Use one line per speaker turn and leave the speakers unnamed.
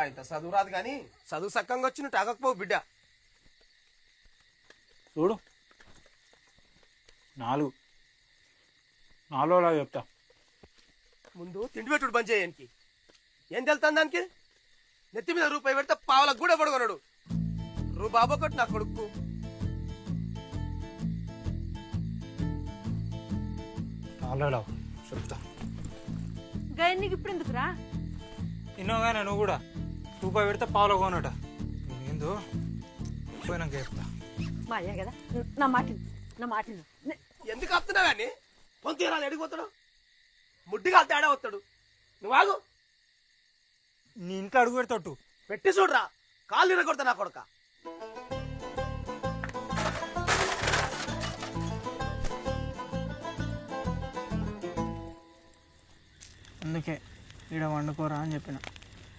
ఇంత చదువు రాదు కానీ చదువు సక్కంగా వచ్చి నువ్వు తాగకపోవు బిడ్డ.
చూడు 4 చెప్తా.
ముందు తిండి పెట్టుడు బంద్ చేయడానికి ఏం తెలుతాను దానికి. నెత్తి మీద రూపాయి పెడితే పావులకు కూడా పడుకున్నాడు. బాబు ఒకటి నా కొడుకు.
చెప్తా
గయన్నికి ఇప్పుడు ఎందుకురా?
ఇన్నోగానే నువ్వు కూడా రూపాయి పెడితే పావులో కొనట. ఏందో పోయినాక చెప్తా.
మా అయ్యా కదా, నా మాట
ఎందుకు వస్తున్నావు కానీ పొంత తీరాలి ఎడిగిపోతాడు. ముడ్డిగా తేడా వస్తాడు. నువ్వు ఆగు.
నీ ఇంట్లో అడుగు పెడతాడు.
పెట్టి చూడరా కాళ్ళు ఇరగొడతా నా కొడుక.
అందుకే ఈడ వండుకోరా అని చెప్పిన.